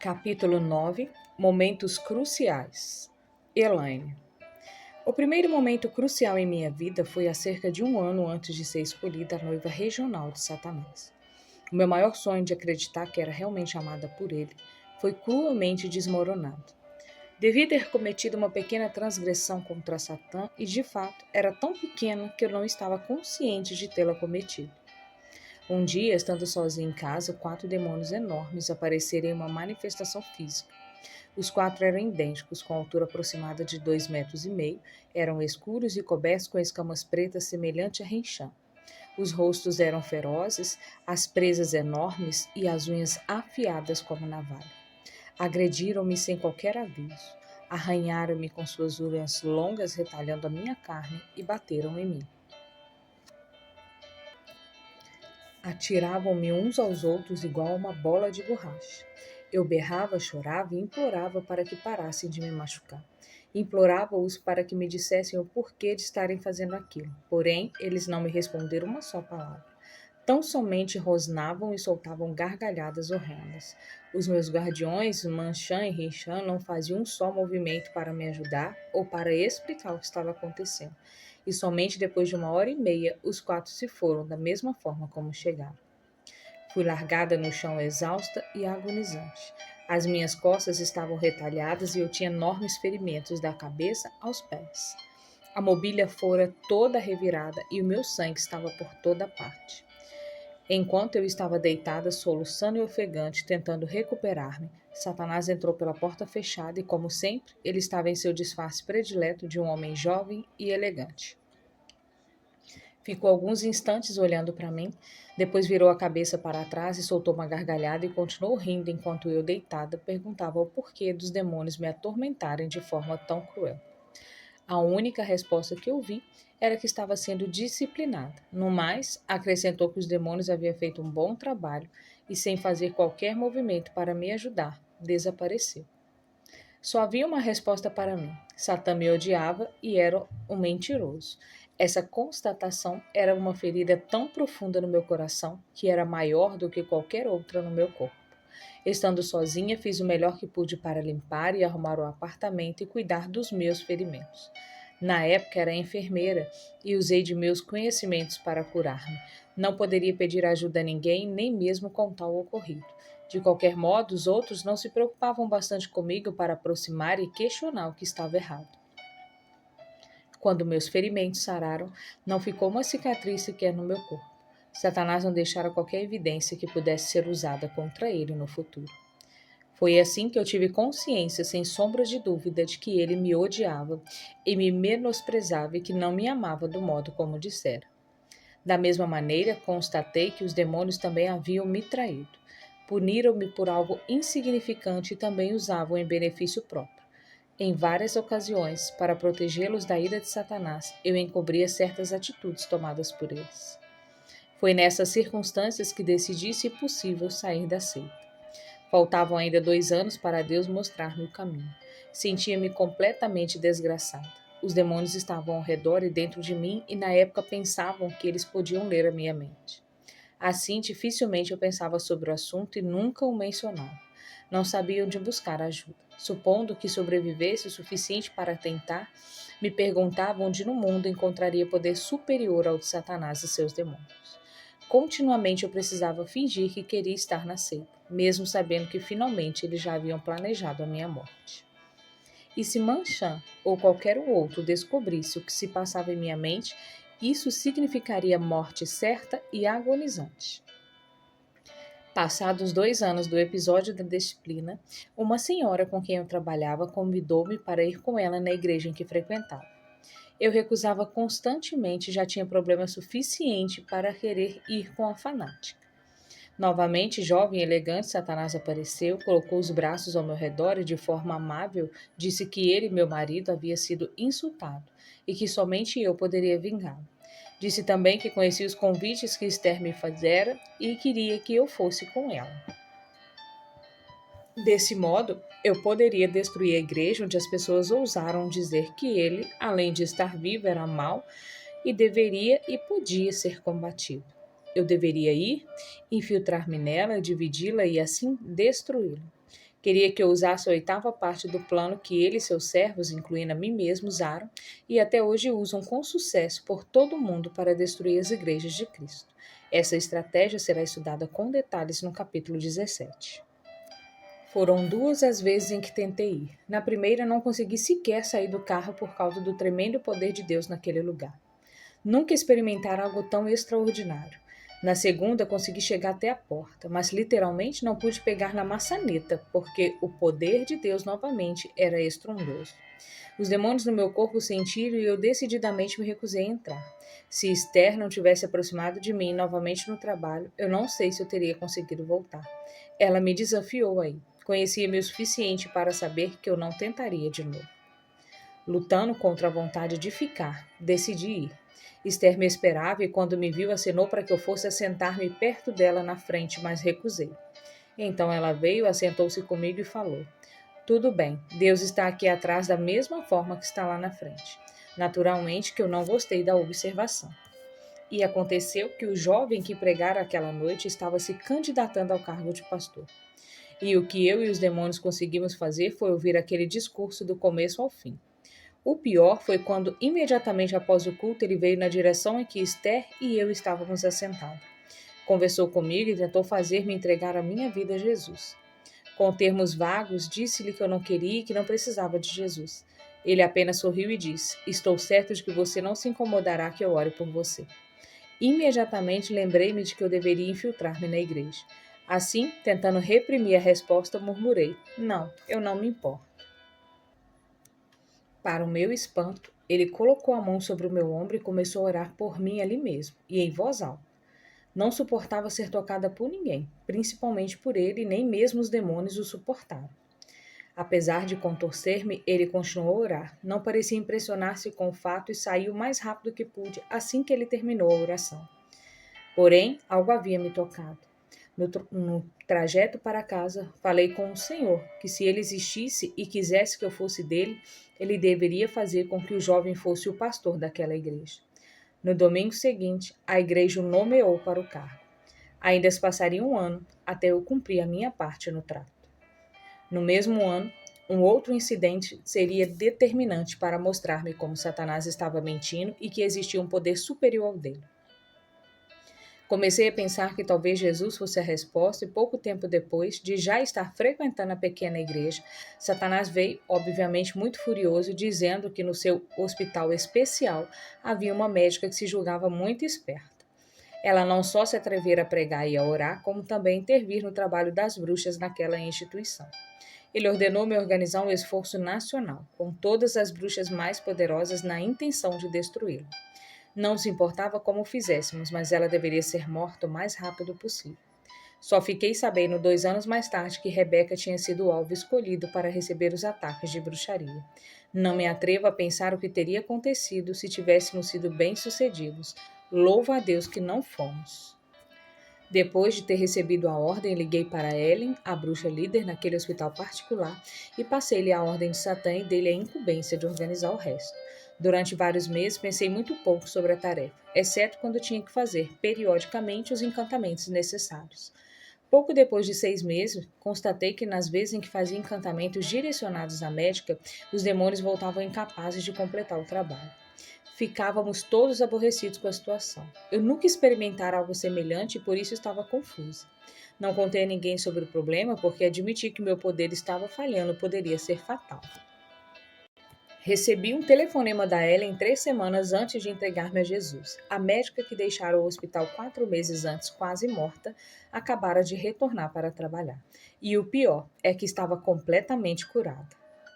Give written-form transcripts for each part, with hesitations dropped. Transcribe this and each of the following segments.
Capítulo 9. Momentos cruciais. Elaine. O primeiro momento crucial em minha vida foi há cerca de um ano antes de ser escolhida a noiva regional de Satanás. O meu maior sonho de acreditar que era realmente amada por ele foi cruelmente desmoronado. Devia ter cometido uma pequena transgressão contra Satã e, de fato, era tão pequena que eu não estava consciente de tê-la cometido. Um dia, estando sozinha em casa, 4 demônios enormes apareceram em uma manifestação física. Os 4 eram idênticos, com altura aproximada de 2,5 metros, eram escuros e cobertos com escamas pretas semelhante a rinchã. Os rostos eram ferozes, as presas enormes e as unhas afiadas como navalha. Agrediram-me sem qualquer aviso, arranharam-me com suas unhas longas retalhando a minha carne e bateram em mim. Atiravam-me uns aos outros igual a uma bola de borracha. Eu berrava, chorava e implorava para que parassem de me machucar. Implorava-os para que me dissessem o porquê de estarem fazendo aquilo. Porém, eles não me responderam uma só palavra. Tão somente rosnavam e soltavam gargalhadas horrendas. Os meus guardiões, Manchan e Rinchan, não faziam um só movimento para me ajudar ou para explicar o que estava acontecendo. E somente depois de 1 hora e meia, os 4 se foram da mesma forma como chegaram. Fui largada no chão exausta e agonizante. As minhas costas estavam retalhadas e eu tinha enormes ferimentos da cabeça aos pés. A mobília fora toda revirada e o meu sangue estava por toda parte. Enquanto eu estava deitada, soluçando e ofegante, tentando recuperar-me, Satanás entrou pela porta fechada e, como sempre, ele estava em seu disfarce predileto de um homem jovem e elegante. Ficou alguns instantes olhando para mim, depois virou a cabeça para trás e soltou uma gargalhada e continuou rindo enquanto eu, deitada, perguntava o porquê dos demônios me atormentarem de forma tão cruel. A única resposta que ouvi era que estava sendo disciplinada. No mais, acrescentou que os demônios haviam feito um bom trabalho e, sem fazer qualquer movimento para me ajudar, desapareceu. Só havia uma resposta para mim. Satã me odiava e era um mentiroso. Essa constatação era uma ferida tão profunda no meu coração que era maior do que qualquer outra no meu corpo. Estando sozinha, fiz o melhor que pude para limpar e arrumar o apartamento e cuidar dos meus ferimentos. Na época era enfermeira e usei de meus conhecimentos para curar-me. Não poderia pedir ajuda a ninguém, nem mesmo contar o ocorrido. De qualquer modo, os outros não se preocupavam bastante comigo para aproximar e questionar o que estava errado. Quando meus ferimentos sararam, não ficou uma cicatriz sequer no meu corpo. Satanás não deixara qualquer evidência que pudesse ser usada contra ele no futuro. Foi assim que eu tive consciência, sem sombra de dúvida, de que ele me odiava e me menosprezava e que não me amava do modo como dissera. Da mesma maneira, constatei que os demônios também haviam me traído. Puniram-me por algo insignificante e também usavam em benefício próprio. Em várias ocasiões, para protegê-los da ira de Satanás, eu encobria certas atitudes tomadas por eles. Foi nessas circunstâncias que decidi, se possível, sair da seita. Faltavam ainda 2 anos para Deus mostrar-me o caminho. Sentia-me completamente desgraçada. Os demônios estavam ao redor e dentro de mim e na época pensavam que eles podiam ler a minha mente. Assim, dificilmente eu pensava sobre o assunto e nunca o mencionava. Não sabia onde buscar ajuda. Supondo que sobrevivesse o suficiente para tentar, me perguntava onde no mundo encontraria poder superior ao de Satanás e seus demônios. Continuamente eu precisava fingir que queria estar na seita, mesmo sabendo que finalmente eles já haviam planejado a minha morte. E se Manchan ou qualquer outro descobrisse o que se passava em minha mente, isso significaria morte certa e agonizante. Passados 2 anos do episódio da disciplina, uma senhora com quem eu trabalhava convidou-me para ir com ela na igreja em que frequentava. Eu recusava constantemente e já tinha problema suficiente para querer ir com a fanática. Novamente, jovem e elegante, Satanás apareceu, colocou os braços ao meu redor e, de forma amável, disse que ele, meu marido, havia sido insultado e que somente eu poderia vingá-lo. Disse também que conhecia os convites que Esther me fizera e queria que eu fosse com ela. Desse modo, eu poderia destruir a igreja onde as pessoas ousaram dizer que ele, além de estar vivo, era mau e deveria e podia ser combatido. Eu deveria ir, infiltrar-me nela, dividi-la e assim destruí-la. Queria que eu usasse a oitava parte do plano que ele e seus servos, incluindo a mim mesmo, usaram e até hoje usam com sucesso por todo o mundo para destruir as igrejas de Cristo. Essa estratégia será estudada com detalhes no capítulo 17. Foram 2 as vezes em que tentei ir. Na primeira, não consegui sequer sair do carro por causa do tremendo poder de Deus naquele lugar. Nunca experimentara algo tão extraordinário. Na segunda, consegui chegar até a porta, mas literalmente não pude pegar na maçaneta, porque o poder de Deus novamente era estrondoso. Os demônios no meu corpo sentiram e eu decididamente me recusei a entrar. Se Esther não tivesse aproximado de mim novamente no trabalho, eu não sei se eu teria conseguido voltar. Ela me desafiou aí. Conhecia-me o suficiente para saber que eu não tentaria de novo. Lutando contra a vontade de ficar, decidi ir. Esther me esperava e, quando me viu, acenou para que eu fosse assentar-me perto dela na frente, mas recusei. Então ela veio, assentou-se comigo e falou: Tudo bem, Deus está aqui atrás da mesma forma que está lá na frente. Naturalmente que eu não gostei da observação. E aconteceu que o jovem que pregara aquela noite estava se candidatando ao cargo de pastor. E o que eu e os demônios conseguimos fazer foi ouvir aquele discurso do começo ao fim. O pior foi quando, imediatamente após o culto, ele veio na direção em que Esther e eu estávamos assentados. Conversou comigo e tentou fazer-me entregar a minha vida a Jesus. Com termos vagos, disse-lhe que eu não queria e que não precisava de Jesus. Ele apenas sorriu e disse: Estou certo de que você não se incomodará que eu ore por você. Imediatamente lembrei-me de que eu deveria infiltrar-me na igreja. Assim, tentando reprimir a resposta, murmurei: Não, eu não me importo. Para o meu espanto, ele colocou a mão sobre o meu ombro e começou a orar por mim ali mesmo, e em voz alta. Não suportava ser tocada por ninguém, principalmente por ele, e nem mesmo os demônios o suportavam. Apesar de contorcer-me, ele continuou a orar. Não parecia impressionar-se com o fato e saiu o mais rápido que pude assim que ele terminou a oração. Porém, algo havia me tocado. No trajeto para casa, falei com o Senhor que, se ele existisse e quisesse que eu fosse dele, ele deveria fazer com que o jovem fosse o pastor daquela igreja. No domingo seguinte, a igreja o nomeou para o cargo. Ainda se passaria um ano até eu cumprir a minha parte no trato. No mesmo ano, um outro incidente seria determinante para mostrar-me como Satanás estava mentindo e que existia um poder superior ao dele. Comecei a pensar que talvez Jesus fosse a resposta e pouco tempo depois de já estar frequentando a pequena igreja, Satanás veio, obviamente muito furioso, dizendo que no seu hospital especial havia uma médica que se julgava muito esperta. Ela não só se atrevera a pregar e a orar, como também intervir no trabalho das bruxas naquela instituição. Ele ordenou-me organizar um esforço nacional, com todas as bruxas mais poderosas na intenção de destruí-lo. Não se importava como o fizéssemos, mas ela deveria ser morta o mais rápido possível. Só fiquei sabendo 2 anos mais tarde que Rebeca tinha sido o alvo escolhido para receber os ataques de bruxaria. Não me atrevo a pensar o que teria acontecido se tivéssemos sido bem-sucedidos. Louvo a Deus que não fomos. Depois de ter recebido a ordem, liguei para Ellen, a bruxa líder naquele hospital particular, e passei-lhe a ordem de Satã e dei-lhe a incumbência de organizar o resto. Durante vários meses pensei muito pouco sobre a tarefa, exceto quando tinha que fazer, periodicamente, os encantamentos necessários. Pouco depois de 6 meses, constatei que nas vezes em que fazia encantamentos direcionados à médica, os demônios voltavam incapazes de completar o trabalho. Ficávamos todos aborrecidos com a situação. Eu nunca experimentara algo semelhante e por isso estava confusa. Não contei a ninguém sobre o problema porque admiti que meu poder estava falhando poderia ser fatal. Recebi um telefonema da Ellen 3 semanas antes de entregar-me a Jesus. A médica que deixara o hospital 4 meses antes, quase morta, acabara de retornar para trabalhar. E o pior é que estava completamente curada.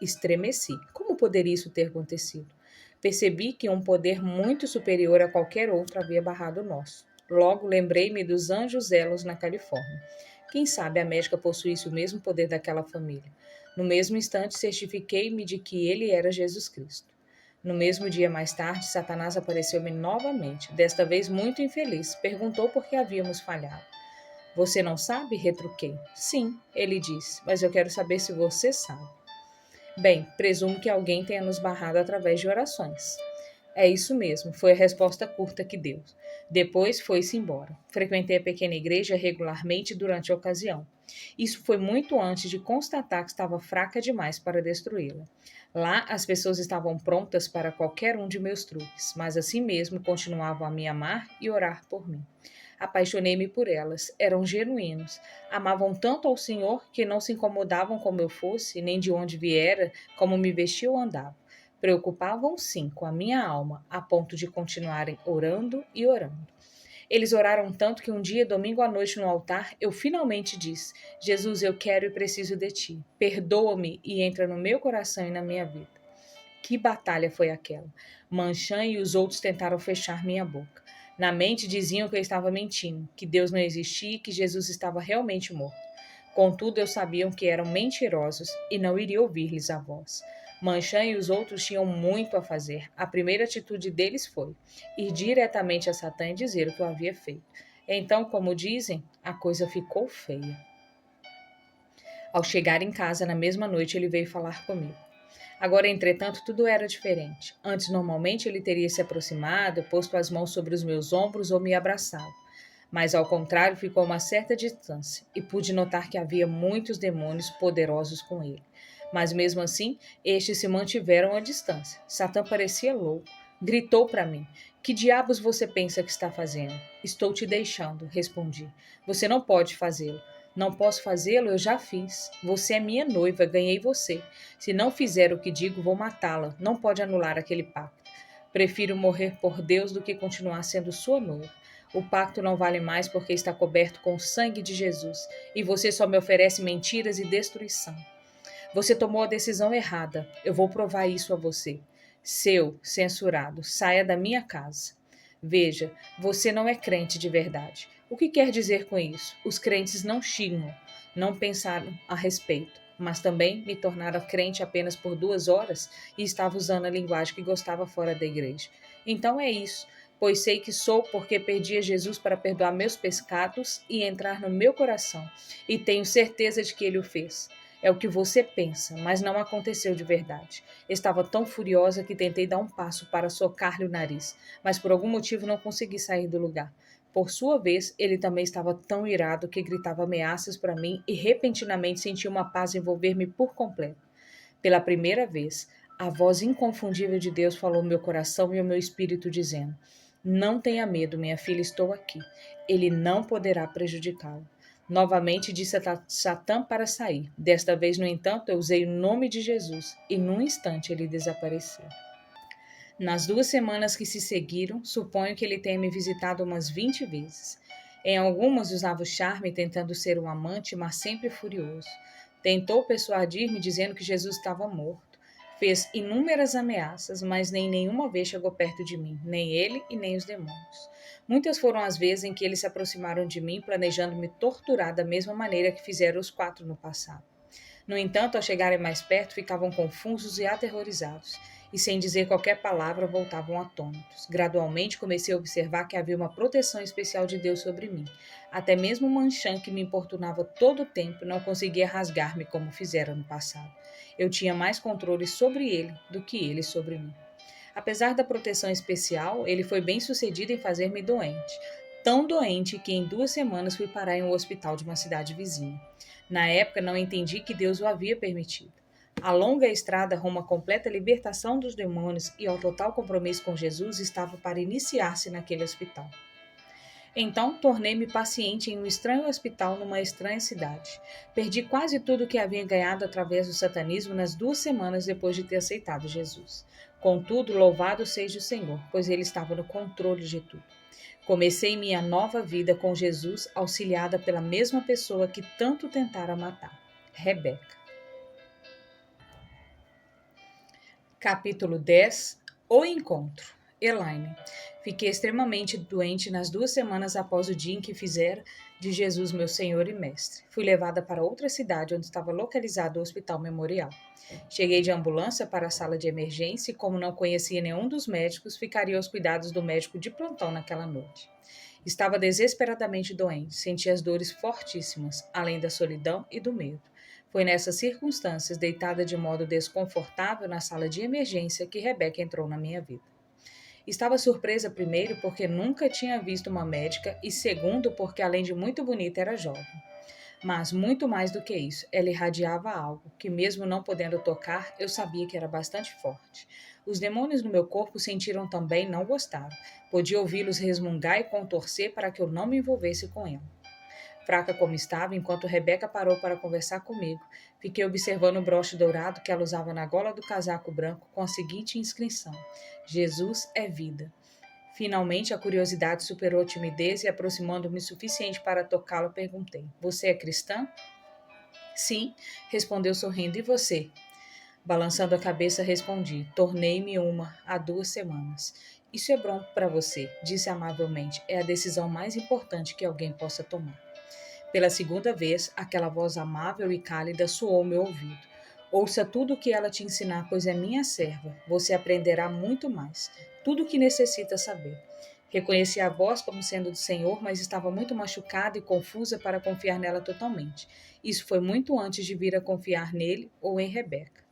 Estremeci. Como poderia isso ter acontecido? Percebi que um poder muito superior a qualquer outro havia barrado o nosso. Logo lembrei-me dos anjos elos na Califórnia. Quem sabe a médica possuísse o mesmo poder daquela família. No mesmo instante, certifiquei-me de que ele era Jesus Cristo. No mesmo dia mais tarde, Satanás apareceu-me novamente, desta vez muito infeliz. Perguntou por que havíamos falhado. Você não sabe? Retruquei. Sim, ele disse, mas eu quero saber se você sabe. Bem, presumo que alguém tenha nos barrado através de orações. É isso mesmo, foi a resposta curta que deu. Depois foi-se embora. Frequentei a pequena igreja regularmente durante a ocasião. Isso foi muito antes de constatar que estava fraca demais para destruí-la. Lá as pessoas estavam prontas para qualquer um de meus truques, mas assim mesmo continuavam a me amar e orar por mim. Apaixonei-me por elas, eram genuínos. Amavam tanto ao Senhor que não se incomodavam como eu fosse, nem de onde viera, como me vestia ou andava. Preocupavam sim com a minha alma, a ponto de continuarem orando e orando. Eles oraram tanto que um dia, domingo à noite no altar, eu finalmente disse: Jesus, eu quero e preciso de ti. Perdoa-me e entra no meu coração e na minha vida. Que batalha foi aquela? Manchan e os outros tentaram fechar minha boca. Na mente diziam que eu estava mentindo, que Deus não existia e que Jesus estava realmente morto. Contudo, eu sabiam que eram mentirosos e não iria ouvir-lhes a voz. Manchan e os outros tinham muito a fazer. A primeira atitude deles foi ir diretamente a Satã e dizer o que eu havia feito. Então, como dizem, a coisa ficou feia. Ao chegar em casa na mesma noite, ele veio falar comigo. Agora, entretanto, tudo era diferente. Antes, normalmente, ele teria se aproximado, posto as mãos sobre os meus ombros ou me abraçado. Mas, ao contrário, ficou a uma certa distância e pude notar que havia muitos demônios poderosos com ele. Mas, mesmo assim, estes se mantiveram à distância. Satã parecia louco. Gritou para mim: Que diabos você pensa que está fazendo? Estou te deixando, respondi. Você não pode fazê-lo. Não posso fazê-lo, eu já fiz. Você é minha noiva, ganhei você. Se não fizer o que digo, vou matá-la. Não pode anular aquele pacto. Prefiro morrer por Deus do que continuar sendo sua noiva. O pacto não vale mais porque está coberto com o sangue de Jesus e você só me oferece mentiras e destruição. Você tomou a decisão errada. Eu vou provar isso a você. Seu, censurado, saia da minha casa. Veja, você não é crente de verdade. O que quer dizer com isso? Os crentes não xingam, não pensaram a respeito, mas também me tornaram crente apenas por 2 horas e estava usando a linguagem que gostava fora da igreja. Então é isso, pois sei que sou porque perdi a Jesus para perdoar meus pecados e entrar no meu coração, e tenho certeza de que ele o fez. É o que você pensa, mas não aconteceu de verdade. Estava tão furiosa que tentei dar um passo para socar-lhe o nariz, mas por algum motivo não consegui sair do lugar. Por sua vez, ele também estava tão irado que gritava ameaças para mim e repentinamente senti uma paz envolver-me por completo. Pela primeira vez, a voz inconfundível de Deus falou no meu coração e ao meu espírito, dizendo: Não tenha medo, minha filha, estou aqui. Ele não poderá prejudicá-la. Novamente disse a Satã para sair. Desta vez, no entanto, eu usei o nome de Jesus e num instante ele desapareceu. Nas 2 semanas que se seguiram, suponho que ele tenha me visitado umas 20 vezes. Em algumas usava o charme tentando ser um amante, mas sempre furioso. Tentou persuadir-me dizendo que Jesus estava morto. Fez inúmeras ameaças, mas nem nenhuma vez chegou perto de mim, nem ele e nem os demônios. Muitas foram as vezes em que eles se aproximaram de mim, planejando me torturar da mesma maneira que fizeram os 4 no passado. No entanto, ao chegarem mais perto, ficavam confusos e aterrorizados, e sem dizer qualquer palavra, voltavam atônitos. Gradualmente, comecei a observar que havia uma proteção especial de Deus sobre mim. Até mesmo o Manchan, que me importunava todo o tempo, não conseguia rasgar-me como fizera no passado. Eu tinha mais controle sobre ele do que ele sobre mim. Apesar da proteção especial, ele foi bem sucedido em fazer-me doente. Tão doente que em 2 semanas fui parar em um hospital de uma cidade vizinha. Na época, não entendi que Deus o havia permitido. A longa estrada rumo à completa libertação dos demônios e ao total compromisso com Jesus estava para iniciar-se naquele hospital. Então, tornei-me paciente em um estranho hospital numa estranha cidade. Perdi quase tudo o que havia ganhado através do satanismo nas 2 semanas depois de ter aceitado Jesus. Contudo, louvado seja o Senhor, pois ele estava no controle de tudo. Comecei minha nova vida com Jesus, auxiliada pela mesma pessoa que tanto tentara matar, Rebeca. Capítulo 10. O encontro. Elaine. Fiquei extremamente doente nas 2 semanas após o dia em que fizera de Jesus meu Senhor e Mestre. Fui levada para outra cidade onde estava localizado o Hospital Memorial. Cheguei de ambulância para a sala de emergência e, como não conhecia nenhum dos médicos, ficaria aos cuidados do médico de plantão naquela noite. Estava desesperadamente doente, sentia as dores fortíssimas, além da solidão e do medo. Foi nessas circunstâncias, deitada de modo desconfortável na sala de emergência, que Rebeca entrou na minha vida. Estava surpresa, primeiro, porque nunca tinha visto uma médica, e segundo, porque, além de muito bonita, era jovem. Mas, muito mais do que isso, ela irradiava algo que, mesmo não podendo tocar, eu sabia que era bastante forte. Os demônios no meu corpo sentiram também e não gostaram. Podia ouvi-los resmungar e contorcer para que eu não me envolvesse com ela. Fraca como estava, enquanto Rebeca parou para conversar comigo, fiquei observando o broche dourado que ela usava na gola do casaco branco com a seguinte inscrição: Jesus é vida. Finalmente, a curiosidade superou a timidez e, aproximando-me o suficiente para tocá-la, perguntei: Você é cristã? Sim, respondeu sorrindo. E você? Balançando a cabeça, respondi: Tornei-me uma há 2 semanas. Isso é bom para você, disse amavelmente. É a decisão mais importante que alguém possa tomar. Pela segunda vez, aquela voz amável e cálida soou ao meu ouvido. Ouça tudo o que ela te ensinar, pois é minha serva. Você aprenderá muito mais. Tudo o que necessita saber. Reconheci a voz como sendo do Senhor, mas estava muito machucada e confusa para confiar nela totalmente. Isso foi muito antes de vir a confiar nele ou em Rebeca.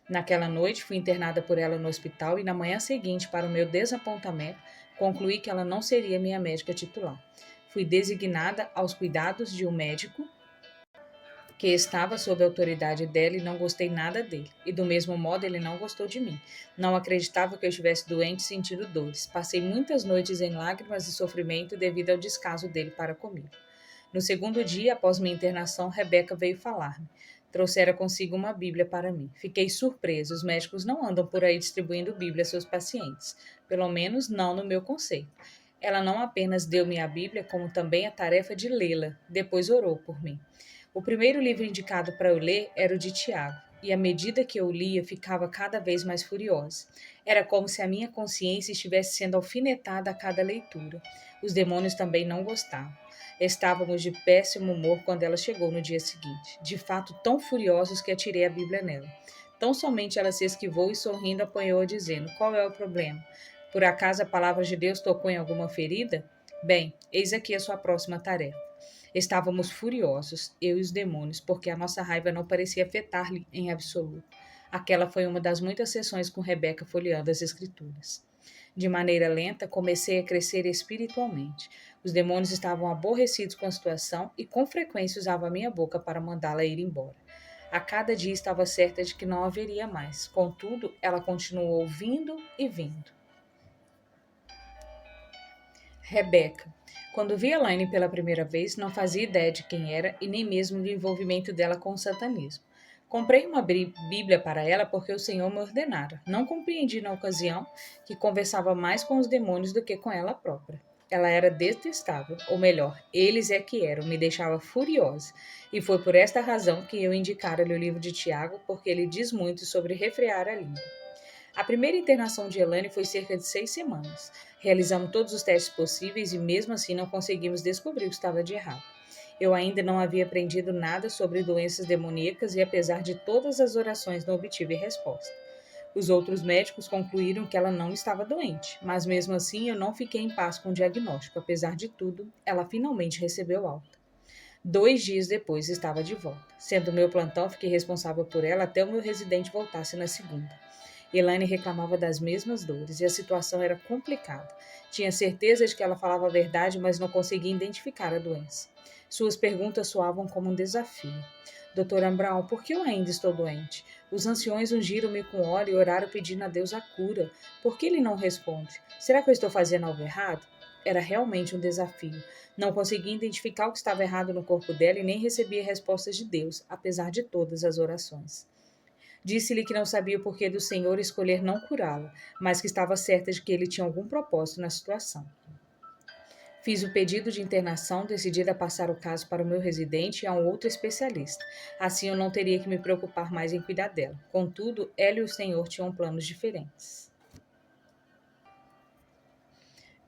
Naquela noite, fui internada por ela no hospital e, na manhã seguinte, para o meu desapontamento, concluí que ela não seria minha médica titular. Fui designada aos cuidados de um médico que estava sob a autoridade dela e não gostei nada dele. E do mesmo modo ele não gostou de mim. Não acreditava que eu estivesse doente e sentindo dores. Passei muitas noites em lágrimas e sofrimento devido ao descaso dele para comigo. No segundo dia, após minha internação, Rebeca veio falar-me. Trouxera consigo uma Bíblia para mim. Fiquei surpresa. Os médicos não andam por aí distribuindo Bíblia a seus pacientes. Pelo menos não no meu conceito. Ela não apenas deu-me a Bíblia, como também a tarefa de lê-la. Depois orou por mim. O primeiro livro indicado para eu ler era o de Tiago, e à medida que eu lia, ficava cada vez mais furiosa. Era como se a minha consciência estivesse sendo alfinetada a cada leitura. Os demônios também não gostavam. Estávamos de péssimo humor quando ela chegou no dia seguinte, de fato tão furiosos que atirei a Bíblia nela. Tão somente ela se esquivou e sorrindo apanhou-a dizendo: Qual é o problema? Por acaso a palavra de Deus tocou em alguma ferida? Bem, eis aqui a sua próxima tarefa. Estávamos furiosos, eu e os demônios, porque a nossa raiva não parecia afetar-lhe em absoluto. Aquela foi uma das muitas sessões com Rebeca folheando as Escrituras. De maneira lenta, comecei a crescer espiritualmente. Os demônios estavam aborrecidos com a situação e com frequência usavam a minha boca para mandá-la ir embora. A cada dia estava certa de que não haveria mais. Contudo, ela continuou vindo e vindo. Rebeca. Quando vi Elaine pela primeira vez, não fazia ideia de quem era e nem mesmo do envolvimento dela com o satanismo. Comprei uma Bíblia para ela porque o Senhor me ordenara. Não compreendi na ocasião que conversava mais com os demônios do que com ela própria. Ela era detestável, ou melhor, eles é que eram, me deixava furiosa. E foi por esta razão que eu indicara-lhe o livro de Tiago, porque ele diz muito sobre refrear a língua. A primeira internação de Elaine foi cerca de 6 semanas. Realizamos todos os testes possíveis e mesmo assim não conseguimos descobrir o que estava de errado. Eu ainda não havia aprendido nada sobre doenças demoníacas e, apesar de todas as orações, não obtive resposta. Os outros médicos concluíram que ela não estava doente, mas mesmo assim eu não fiquei em paz com o diagnóstico. Apesar de tudo, ela finalmente recebeu alta. 2 dias depois estava de volta. Sendo meu plantão, fiquei responsável por ela até o meu residente voltasse na segunda. Elaine reclamava das mesmas dores e a situação era complicada. Tinha certeza de que ela falava a verdade, mas não conseguia identificar a doença. Suas perguntas soavam como um desafio. Doutora Brown, por que eu ainda estou doente? Os anciões ungiram-me com óleo e oraram pedindo a Deus a cura. Por que ele não responde? Será que eu estou fazendo algo errado? Era realmente um desafio. Não conseguia identificar o que estava errado no corpo dela e nem recebia respostas de Deus, apesar de todas as orações. Disse-lhe que não sabia o porquê do Senhor escolher não curá-la, mas que estava certa de que ele tinha algum propósito na situação. Fiz o pedido de internação, decidida a passar o caso para o meu residente e a um outro especialista. Assim eu não teria que me preocupar mais em cuidar dela. Contudo, ela e o Senhor tinham planos diferentes.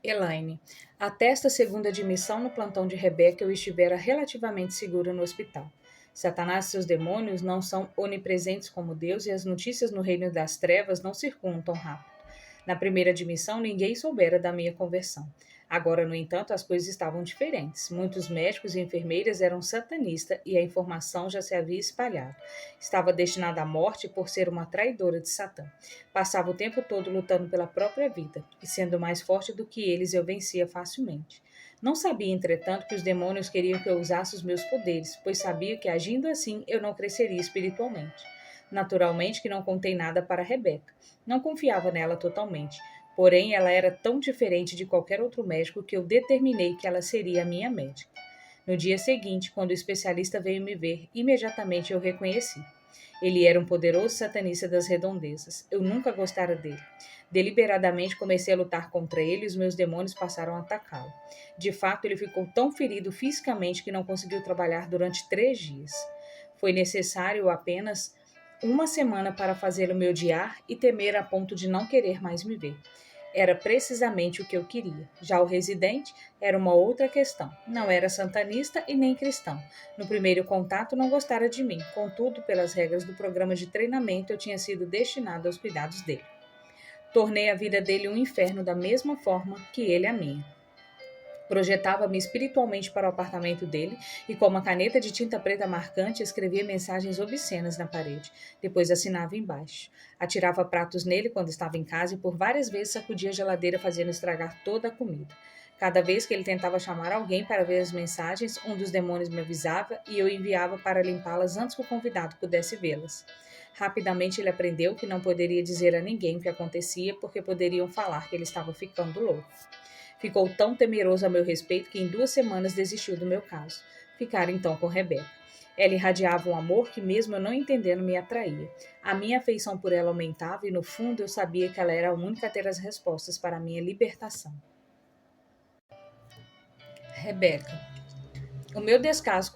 Elaine. Até esta segunda admissão no plantão de Rebeca, eu estivera relativamente segura no hospital. Satanás e seus demônios não são onipresentes como Deus e as notícias no reino das trevas não circulam tão rápido. Na primeira admissão, ninguém soubera da minha conversão. Agora, no entanto, as coisas estavam diferentes. Muitos médicos e enfermeiras eram satanistas e a informação já se havia espalhado. Estava destinada à morte por ser uma traidora de Satã. Passava o tempo todo lutando pela própria vida, e sendo mais forte do que eles, eu vencia facilmente. Não sabia, entretanto, que os demônios queriam que eu usasse os meus poderes, pois sabia que agindo assim eu não cresceria espiritualmente. Naturalmente que não contei nada para Rebeca. Não confiava nela totalmente. Porém, ela era tão diferente de qualquer outro médico que eu determinei que ela seria a minha médica. No dia seguinte, quando o especialista veio me ver, imediatamente eu reconheci. Ele era um poderoso satanista das redondezas. Eu nunca gostara dele. Deliberadamente comecei a lutar contra ele e os meus demônios passaram a atacá-lo. De fato, ele ficou tão ferido fisicamente que não conseguiu trabalhar durante 3 dias. Foi necessário apenas uma semana para fazê-lo me odiar e temer a ponto de não querer mais me ver. Era precisamente o que eu queria. Já o residente era uma outra questão. Não era santanista e nem cristão. No primeiro contato não gostara de mim. Contudo, pelas regras do programa de treinamento, eu tinha sido destinado aos cuidados dele. Tornei a vida dele um inferno da mesma forma que ele a minha. Projetava-me espiritualmente para o apartamento dele e, com uma caneta de tinta preta marcante, escrevia mensagens obscenas na parede. Depois assinava embaixo. Atirava pratos nele quando estava em casa e por várias vezes sacudia a geladeira, fazendo estragar toda a comida. Cada vez que ele tentava chamar alguém para ver as mensagens, um dos demônios me avisava e eu enviava para limpá-las antes que o convidado pudesse vê-las. Rapidamente ele aprendeu que não poderia dizer a ninguém o que acontecia porque poderiam falar que ele estava ficando louco. Ficou tão temeroso a meu respeito que em 2 semanas desistiu do meu caso. Ficara então com Rebeca. Ela irradiava um amor que, mesmo eu não entendendo, me atraía. A minha afeição por ela aumentava e, no fundo, eu sabia que ela era a única a ter as respostas para a minha libertação. Rebeca. O meu descaso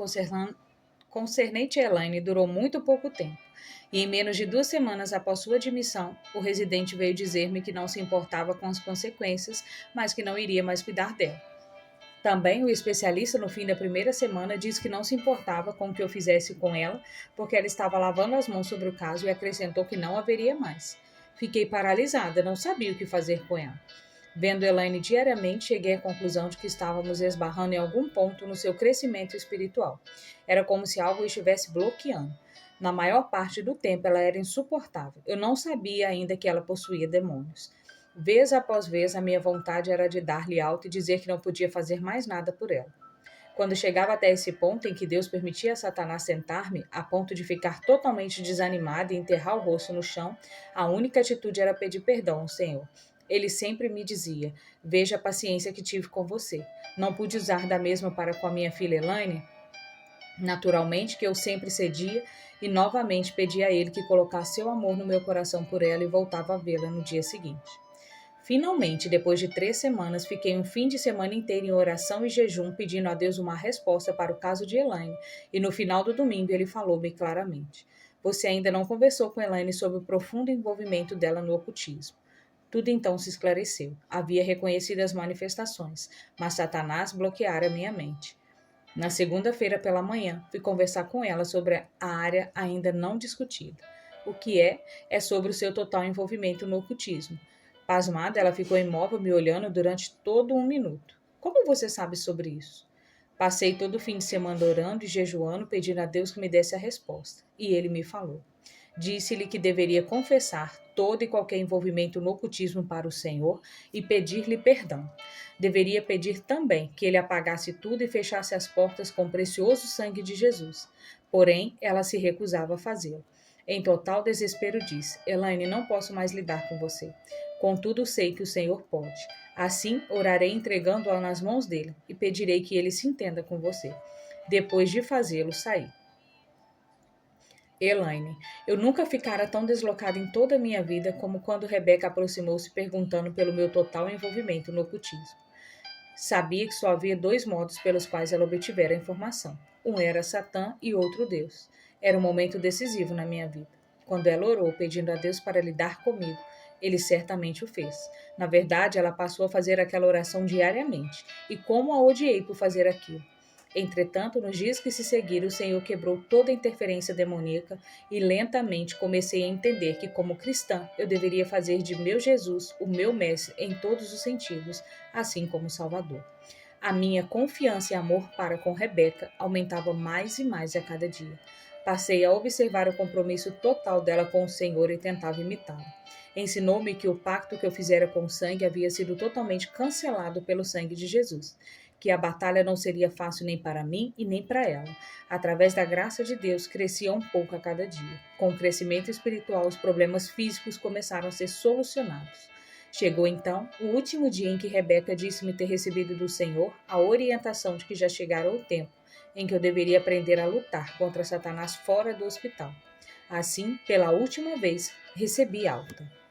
concernente a Elaine durou muito pouco tempo. E em menos de 2 semanas após sua admissão, o residente veio dizer-me que não se importava com as consequências, mas que não iria mais cuidar dela. Também o especialista, no fim da primeira semana, disse que não se importava com o que eu fizesse com ela, porque ela estava lavando as mãos sobre o caso e acrescentou que não haveria mais. Fiquei paralisada, não sabia o que fazer com ela. Vendo Elaine diariamente, cheguei à conclusão de que estávamos esbarrando em algum ponto no seu crescimento espiritual. Era como se algo estivesse bloqueando. Na maior parte do tempo, ela era insuportável. Eu não sabia ainda que ela possuía demônios. Vez após vez, a minha vontade era de dar-lhe alta e dizer que não podia fazer mais nada por ela. Quando chegava até esse ponto em que Deus permitia a Satanás sentar-me, a ponto de ficar totalmente desanimada e enterrar o rosto no chão, a única atitude era pedir perdão ao Senhor. Ele sempre me dizia: veja a paciência que tive com você. Não pude usar da mesma para com a minha filha Elaine? Naturalmente que eu sempre cedia e novamente pedia a ele que colocasse seu amor no meu coração por ela e voltava a vê-la no dia seguinte. Finalmente, depois de 3 semanas, fiquei um fim de semana inteiro em oração e jejum, pedindo a Deus uma resposta para o caso de Elaine, e no final do domingo ele falou-me claramente: você ainda não conversou com Elaine sobre o profundo envolvimento dela no ocultismo. Tudo então se esclareceu. Havia reconhecido as manifestações, mas Satanás bloqueara minha mente. Na segunda-feira pela manhã, fui conversar com ela sobre a área ainda não discutida. O que é sobre o seu total envolvimento no ocultismo. Pasmada, ela ficou imóvel me olhando durante todo 1 minuto. Como você sabe sobre isso? Passei todo o fim de semana orando e jejuando, pedindo a Deus que me desse a resposta. E ele me falou. Disse-lhe que deveria confessar todo e qualquer envolvimento no ocultismo para o Senhor e pedir-lhe perdão. Deveria pedir também que ele apagasse tudo e fechasse as portas com o precioso sangue de Jesus. Porém, ela se recusava a fazê-lo. Em total desespero disse: Elaine, não posso mais lidar com você. Contudo, sei que o Senhor pode. Assim, orarei entregando-a nas mãos dele e pedirei que ele se entenda com você. Depois de fazê-lo, saí. Elaine, eu nunca ficara tão deslocada em toda a minha vida como quando Rebeca aproximou-se perguntando pelo meu total envolvimento no ocultismo. Sabia que só havia 2 modos pelos quais ela obtivera a informação. Um era Satã e outro Deus. Era um momento decisivo na minha vida. Quando ela orou pedindo a Deus para lidar comigo, ele certamente o fez. Na verdade, ela passou a fazer aquela oração diariamente. E como a odiei por fazer aquilo. Entretanto, nos dias que se seguiram, o Senhor quebrou toda a interferência demoníaca e lentamente comecei a entender que, como cristã, eu deveria fazer de meu Jesus o meu mestre em todos os sentidos, assim como Salvador. A minha confiança e amor para com Rebeca aumentava mais e mais a cada dia. Passei a observar o compromisso total dela com o Senhor e tentava imitá-lo. Ensinou-me que o pacto que eu fizera com o sangue havia sido totalmente cancelado pelo sangue de Jesus, que a batalha não seria fácil nem para mim e nem para ela. Através da graça de Deus, crescia um pouco a cada dia. Com o crescimento espiritual, os problemas físicos começaram a ser solucionados. Chegou então o último dia em que Rebeca disse-me ter recebido do Senhor a orientação de que já chegara o tempo em que eu deveria aprender a lutar contra Satanás fora do hospital. Assim, pela última vez, recebi alta.